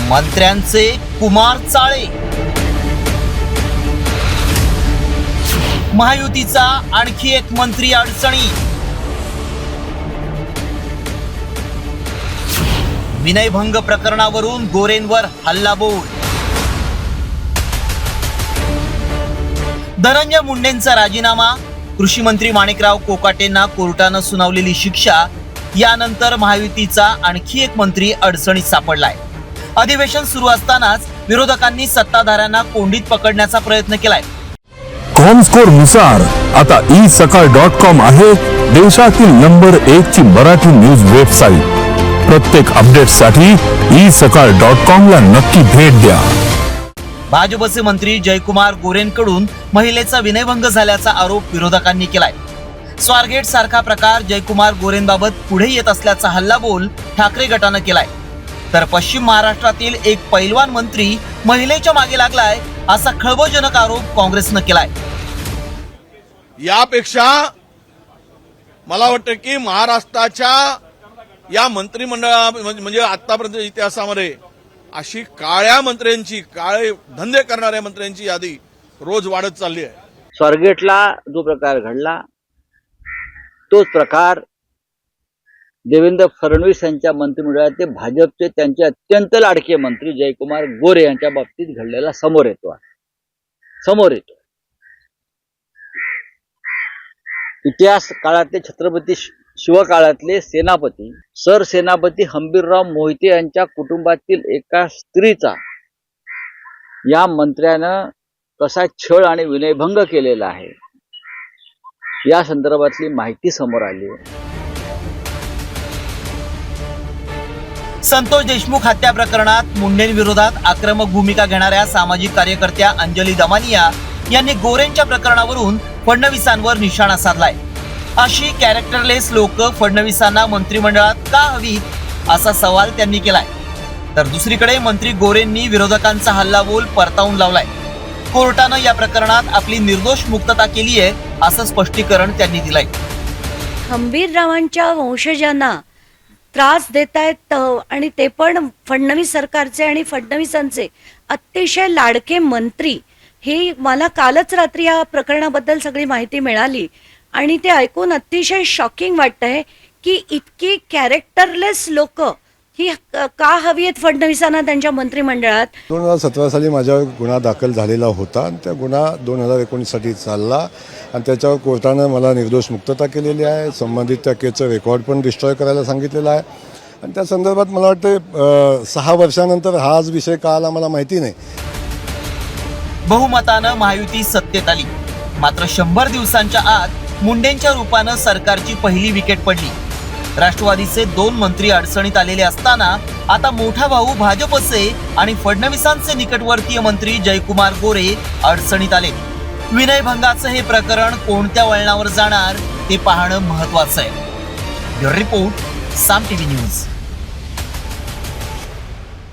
मंत्र्यांचे कुमार चाळे, महायुतीचा आणखी एक मंत्री अडचणी, विनयभंग प्रकरणावरून गोरेंवर हल्लाबोल, धनंजय मुंडेंचा राजीनामा, कृषी मंत्री माणिकराव कोकाटेंना कोर्टानं सुनावलेली शिक्षा, यानंतर महायुतीचा आणखी एक मंत्री अडचणीत सापडलाय। अधिवेशन सुरू असतानाच विरोधकांनी सत्ताधाऱ्यांना कोंडीत पकडण्याचा प्रयत्न केलाय। कॉमस्कोर नुसार आता isakal.com आहे देशातील नंबर 1 ची मराठी न्यूज वेबसाईट। प्रत्येक अपडेटसाठी isakal.com ला नक्की भेट द्या। भाजपचे मंत्री जयकुमार गोरेंकडून महिलेचा विनयभंग झाल्याचा आरोप विरोधकांनी केलाय। स्वारगेट सारखा प्रकार जयकुमार गोरेंबाबत पुढे येत असल्याचा हल्लाबोल ठाकरे गटानं केलाय। तर पश्चिम महाराष्ट्रातील एक पैलवान मंत्री महिलेच्या मागे लागलाय असा खळबळजनक आरोप काँग्रेसनं केलाय। यापेक्षा मला वाटतं की महाराष्ट्राच्या या मंत्रिमंडळा म्हणजे आतापर्यंत इतिहासामध्ये अशी काळ्या मंत्र्यांची, काळे धंदे करणाऱ्या मंत्र्यांची यादी रोज वाढत चालली आहे। स्वारगेटला जो प्रकार घडला तोच प्रकार देवेंद्र फडणवीस यांच्या मंत्रिमंडळाचे भाजपचे त्यांचे अत्यंत लाडके मंत्री जयकुमार गोरे यांच्या बाबतीत घडलेला समोर येतो। इतिहास काळातले छत्रपती शिवकाळातले सेनापती सरसेनापती हंबीरराव मोहिते यांच्या कुटुंबातील एका स्त्रीचा या मंत्र्यानं कसा छळ आणि विनयभंग केलेला आहे या संदर्भातली माहिती समोर आली आहे। संतोष देशमुख हत्या प्रकरणात मुंडेंविरोधात आक्रमक भूमिका घेणाऱ्या सामाजिक कार्यकर्त्या अंजली दमानिया यांनी गोरेंच्या प्रकरणावरून फडणवीसांवर निशाणा साधलाय। अशी कॅरेक्टरलेस लोक फडणवीसांना मंत्रिमंडळात का हवीत असा सवाल त्यांनी केलाय। तर दुसरीकडे मंत्री गोरेंनी विरोधकांचा हल्लाबोल परतावून लावलाय। कोर्टानं या प्रकरणात आपली निर्दोष मुक्तता केली आहे असं स्पष्टीकरण त्यांनी दिलंय। हंबीररावांच्या वंशजांना त्रास देतायत आणि ते पण फडणवीस सरकारचे आणि फडणवीसांचे अतिशय लाडके मंत्री। हे मला कालच रात्री या प्रकरणाबद्दल सगळी माहिती मिळाली आणि ते ऐकून अतिशय शॉकिंग वाटतंय की इतकी कॅरेक्टरलेस लोक ही का हवी आहेत फडणवीसांना त्यांच्या मंत्रिमंडळात। 2017 साली माझ्यावर गुन्हा दाखल झालेला होता आणि त्या गुन्हा 2019 साठी चालला आणि त्याच्यावर कोर्टानं मला निर्दोष मुक्तता केलेली आहे। संबंधित त्या केसचं रेकॉर्ड पण डिस्ट्रॉय करायला सांगितलेलं आहे आणि त्या संदर्भात मला वाटतं 6 वर्षानंतर हाच विषय का आला मला माहिती नाही। बहुमतानं महायुती सत्तेत आली, मात्र 100 दिवसांच्या आत मुंडेंच्या रूपानं सरकारची पहिली विकेट पडली। राष्ट्रवादीचे 2 मंत्री अडचणीत आलेले असताना आता मोठा भाऊ भाजपचे आणि फडणवीसांचे निकटवर्तीय मंत्री जयकुमार गोरे अडचणीत आले। विनयभंगाचं हे प्रकरण कोणत्या वळणावर जाणार ते पाहणं महत्त्वाचं आहे। ब्युरो रिपोर्ट, साम टीव्ही न्यूज।